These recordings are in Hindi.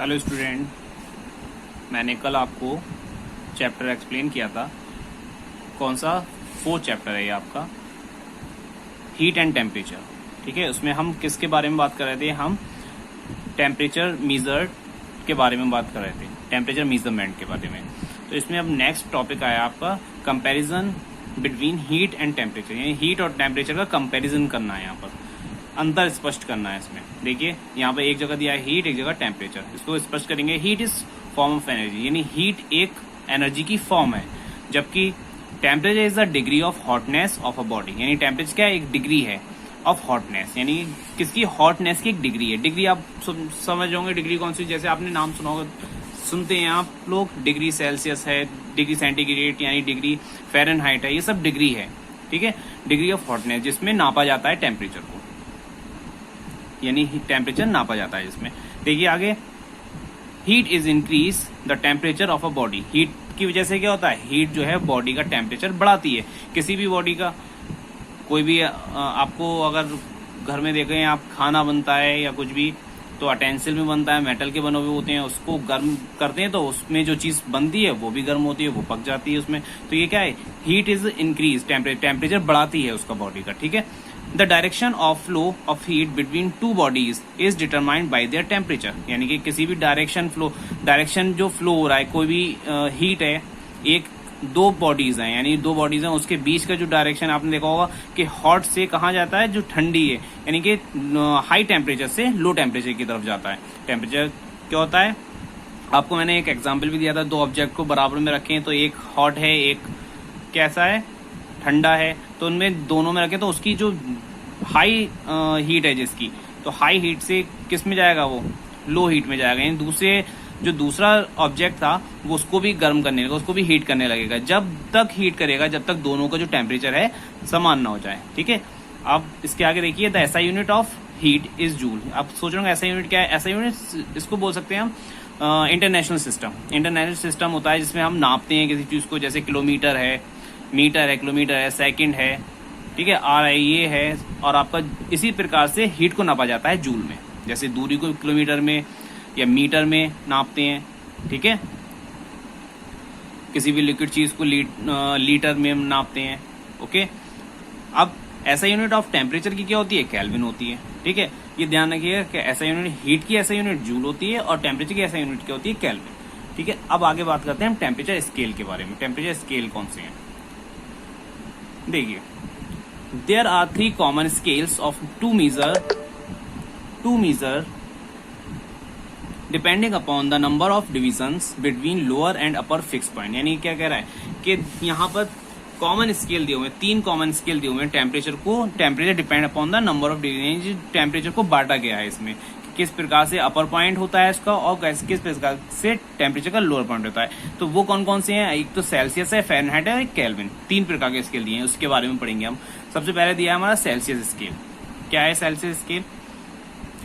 हेलो स्टूडेंट, मैंने कल आपको चैप्टर एक्सप्लेन किया था। कौन सा? 4th चैप्टर है ये आपका, हीट एंड टेम्परेचर। ठीक है, उसमें हम किसके बारे में बात कर रहे थे? हम टेम्परेचर मेजर के बारे में बात कर रहे थे, टेम्परेचर मेजरमेंट के बारे में। तो इसमें अब नेक्स्ट टॉपिक आया आपका comparison between heat and temperature, यानी हीट और टेम्परेचर का कंपैरिजन करना है, यहाँ पर अंतर स्पष्ट करना है। इसमें देखिए, यहाँ पे एक जगह दिया है हीट, एक जगह टेम्परेचर। इसको स्पष्ट करेंगे। Heat is form of energy, यानी हीट एक एनर्जी की फॉर्म है, जबकि temperature is the degree of hotness of a body. यानी टेम्परेचर क्या है? एक डिग्री है ऑफ हॉटनेस, यानी किसकी? हॉटनेस की एक डिग्री है। डिग्री आप समझ होंगे डिग्री कौन सी, जैसे आपने नाम सुना होगा, सुनते हैं आप लोग, डिग्री सेल्सियस है, डिग्री सेंटीग्रेड यानी डिग्री फ़ारेनहाइट है, ये सब डिग्री है। ठीक है, डिग्री ऑफ हॉटनेस जिसमें नापा जाता है टेम्परेचर को, यानी टेम्परेचर नापा जाता है जिसमें। देखिए आगे, heat is increase the temperature of a body. Heat की वजह से क्या होता है? हीट जो है बॉडी का टेम्परेचर बढ़ाती है। किसी भी बॉडी का, कोई भी आपको अगर घर में देखें आप, खाना बनता है या कुछ भी, तो अटेंसिल में बनता है, मेटल के बने हुए होते हैं, उसको गर्म करते हैं तो उसमें जो चीज बनती है वो भी गर्म होती है, वो पक जाती है उसमें। तो ये क्या है? हीट इज इंक्रीज, टेम्परेचर बढ़ाती है उसका बॉडी का। ठीक है, the direction of flow of heat between two bodies is determined by there temperature. यानी कि किसी भी डायरेक्शन जो फ्लो हो रहा है, कोई भी हीट है, एक दो बॉडीज हैं, यानी दो बॉडीज हैं, उसके बीच का जो डायरेक्शन आपने देखा होगा कि हॉट से कहाँ जाता है? जो ठंडी है, यानी कि हाई टेम्परेचर से लो टेम्परेचर की तरफ जाता है। टेम्परेचर क्या होता है? आपको मैंने एक एग्जांपल भी दिया था, दो ऑब्जेक्ट को बराबर में रखें तो एक हॉट है, एक कैसा है? ठंडा है। तो उनमें दोनों में रखें तो उसकी जो हाई हीट है जिसकी, तो हाई हीट से किस में जाएगा? वो लो हीट में जाएगा। यानी दूसरा ऑब्जेक्ट था वो उसको भी गर्म करने लगेगा, उसको भी हीट करने लगेगा। जब तक हीट करेगा जब तक दोनों का जो टेम्परेचर है समान ना हो जाए। ठीक है, अब इसके आगे देखिए, the SI unit of heat is joule. आप सोच रहे हो एसआई यूनिट क्या है? एसआई यूनिट इसको बोल सकते हैं हम इंटरनेशनल सिस्टम। इंटरनेशनल सिस्टम होता है जिसमें हम नापते हैं किसी चीज को, जैसे किलोमीटर है, मीटर है, किलोमीटर है, सेकंड है, ठीक है, आर है, ये है। और आपका इसी प्रकार से हीट को नापा जाता है जूल में। जैसे दूरी को किलोमीटर में या मीटर में नापते हैं। ठीक है, किसी भी लिक्विड चीज को लीटर में नापते हैं। ओके, अब ऐसा यूनिट ऑफ टेम्परेचर की क्या होती है? केल्विन होती है। ठीक है, ये ध्यान रखिएगा कि ऐसा यूनिट, हीट की ऐसा यूनिट जूल होती है और टेम्परेचर की ऐसा यूनिट क्या होती है? केल्विन। ठीक है, अब आगे बात करते हैं हम टेम्परेचर स्केल के बारे में। टेम्परेचर स्केल कौन से हैं? देखिए, there are 3 common scales of to measure depending upon the number of divisions between lower and upper fix point. यानी क्या कह रहा है कि यहाँ पर कॉमन स्केल दिए हुए हैं, 3 कॉमन स्केल दिए हुए हैं temperature depend upon the number of division. Temperature को बांटा गया है इसमें, किस प्रकार से अपर पॉइंट होता है इसका और किस प्रकार से टेम्परेचर का लोअर पॉइंट होता है। तो वो कौन कौन से हैं? एक तो सेल्सियस है, फ़ारेनहाइट है और एक केल्विन। 3 प्रकार के स्केल दिए हैं, उसके बारे में पढ़ेंगे हम। सबसे पहले दिया है हमारा सेल्सियस स्केल। क्या है Celsius scale?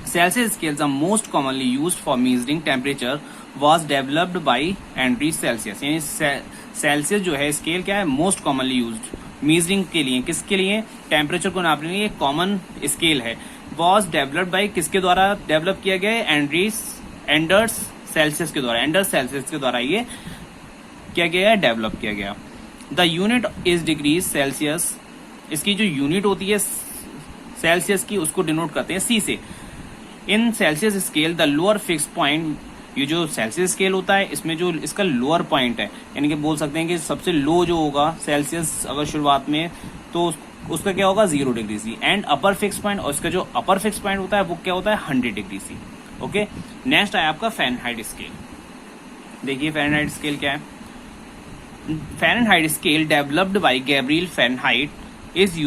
Celsius scale, the most commonly used for measuring temperature, was developed by Henry Celsius। यानी सेल्सियस जो है स्केल क्या है? मोस्ट कॉमनली यूज्ड मीजरिंग के लिए, किसके लिए? टेम्परेचर को नापने के लिए एक कॉमन स्केल है। वॉज डेवलप्ड बाई, किसके द्वारा डेवलप किया गया है? एंडर्स सेल्सियस के द्वारा। एंडर्स सेल्सियस के द्वारा ये क्या गया है? डेवलप किया गया। The unit is degrees Celsius. इसकी जो यूनिट होती है सेल्सियस की, उसको डिनोट करते हैं सी से। इन Celsius scale the lower fix point, ये जो सेल्सियस स्केल होता है इसमें जो इसका लोअर पॉइंट है, यानी कि बोल सकते हैं कि सबसे लो जो होगा सेल्सियस अगर शुरुआत में, तो उसका क्या होगा? 0 degree C. And upper fix point, और इसका जो अपर फिक्स पॉइंट होता है वो क्या होता है? 100 डिग्री सी। ओके, नेक्स्ट आया आपका फ़ारेनहाइट स्केल। देखिए फ़ारेनहाइट स्केल क्या है? Fahrenheit scale developed by Gabriel Fahrenheit is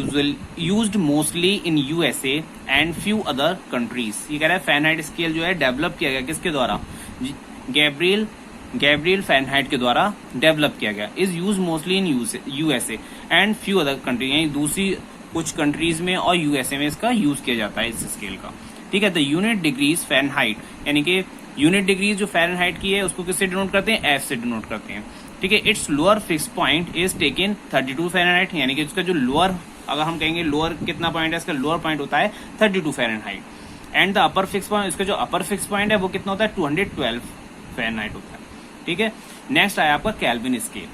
used mostly in USA and few other countries। ये कह रहा है फ़ारेनहाइट स्केल जो है डेवलप किया गया किसके द्वारा? गैब्रियल फ़ारेनहाइट के द्वारा डेवलप किया गया। Is use mostly in USA and few other country, यानी दूसरी कुछ कंट्रीज में और USA में इसका यूज किया जाता है इस स्केल का। ठीक है, द यूनिट डिग्रीज फ़ारेनहाइट, यानी कि यूनिट डिग्रीज जो फ़ारेनहाइट की है उसको किससे डिनोट करते हैं? F से डिनोट करते हैं। ठीक है, it's lower fix point is taken 32 Fahrenheit, यानी कि उसका जो लोअर, अगर हम कहेंगे लोअर कितना पॉइंट है, इसका लोअर पॉइंट होता है 32 Fahrenheit. And the upper fix point, इसका जो अपर फिक्स पॉइंट है वो कितना होता है 212 फ़ारेनहाइट होता है, ठीक है। नेक्स्ट आया आपका kelvin scale.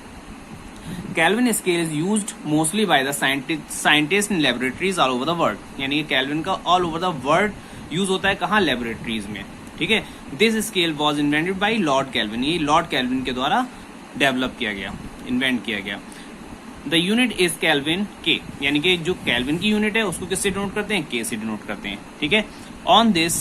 Kelvin scale is used mostly by the scientist in laboratories all over the world, यानी केल्विन का all over the world use होता है कहाँ, लेबोरेटरीज में, ठीक है। This scale was invented by Lord kelvin, ये लॉर्ड केल्विन के द्वारा डेवलप किया गया, इन्वेंट किया गया। द यूनिट इज केल्विन के, यानी कि जो केल्विन की यूनिट है उसको किससे डिनोट करते हैं, के से डिनोट करते हैं, ठीक है। On this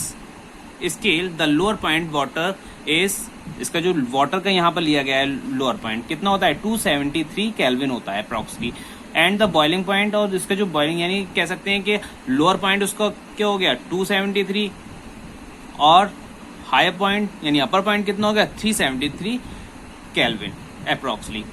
scale the lower point water is, इसका जो वाटर का यहाँ पर लिया गया है लोअर पॉइंट कितना होता है 273 केल्विन होता है अप्रॉक्सली। एंड द बॉइलिंग पॉइंट, और इसका जो बॉइलिंग यानी कह सकते हैं कि लोअर पॉइंट उसका क्या हो गया 273, और हायर पॉइंट यानी अपर पॉइंट कितना हो गया 373 kelvin approximately.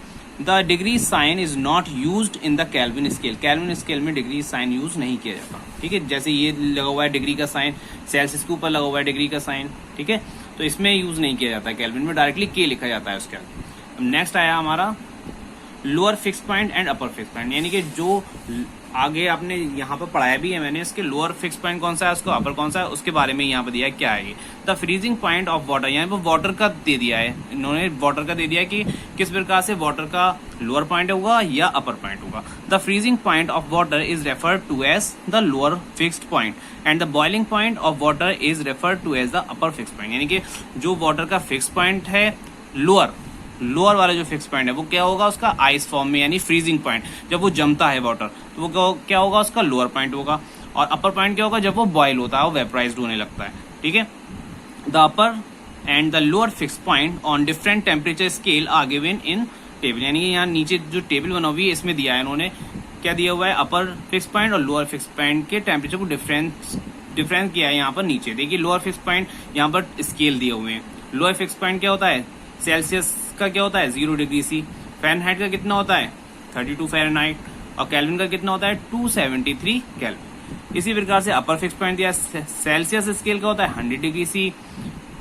The degree sign is not used in the kelvin scale, kelvin scale में डिग्री साइन यूज नहीं किया जाता, ठीक है। जैसे ये लगा हुआ है डिग्री का साइन, सेल्सियस के ऊपर लगा हुआ है डिग्री का साइन, ठीक है, तो इसमें यूज नहीं किया जाता है, केल्विन में डायरेक्टली के लिखा जाता है उसके आगे। नेक्स्ट आया हमारा lower fix point and upper fix point, यानी कि जो आगे आपने यहाँ पर पढ़ाया भी है मैंने, इसके लोअर फिक्स पॉइंट कौन सा है, उसको अपर कौन सा है, उसके बारे में यहाँ पर दिया है क्या है ये। The freezing point of water, यहाँ पर वाटर का दे दिया है इन्होंने, वाटर का दे दिया है कि किस प्रकार से वाटर का लोअर पॉइंट होगा या अपर पॉइंट होगा। The freezing point of water is referred to as the lower fixed point and the boiling point of water is referred to as the upper fixed point, यानी कि जो वाटर का फिक्स पॉइंट है लोअर वाला जो फिक्स पॉइंट है वो क्या होगा उसका आइस फॉर्म में, यानी फ्रीजिंग पॉइंट जब वो जमता है वाटर तो वो क्या होगा उसका लोअर पॉइंट होगा, और अपर पॉइंट क्या होगा जब वो बॉयल होता है, वो वेपराइज्ड होने लगता है, ठीक है। The upper and the lower fix point on different temperature scale are given in table, यानी यहाँ नीचे जो टेबल बना हुई है इसमें दिया है इन्होंने, क्या दिया हुआ है अपर फिक्स पॉइंट और लोअर फिक्स पॉइंट के टेम्परेचर को डिफरेंस किया है यहाँ पर नीचे। देखिए लोअर फिक्स पॉइंट यहाँ पर स्केल दिए हुए हैं। लोअर फिक्स पॉइंट क्या होता है, सेल्सियस का क्या होता है 0 डिग्री सी, फ़ारेनहाइट का कितना होता है 32 फ़ारेनहाइट, और केल्विन का कितना होता है 273 केल्विन। इसी प्रकार से अपर फिक्स पॉइंट दिया, सेल्सियस स्केल का होता है 100 डिग्री सी,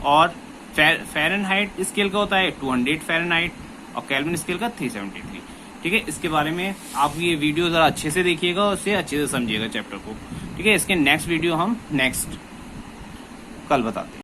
और फ़ारेनहाइट स्केल का होता है 200 फ़ारेनहाइट, और केल्विन स्केल का 373, ठीक है। इसके बारे में आप ये वीडियो जरा अच्छे से देखिएगा और उससे अच्छे से समझिएगा चैप्टर को, ठीक है। इसके नेक्स्ट वीडियो हम नेक्स्ट कल बताते हैं।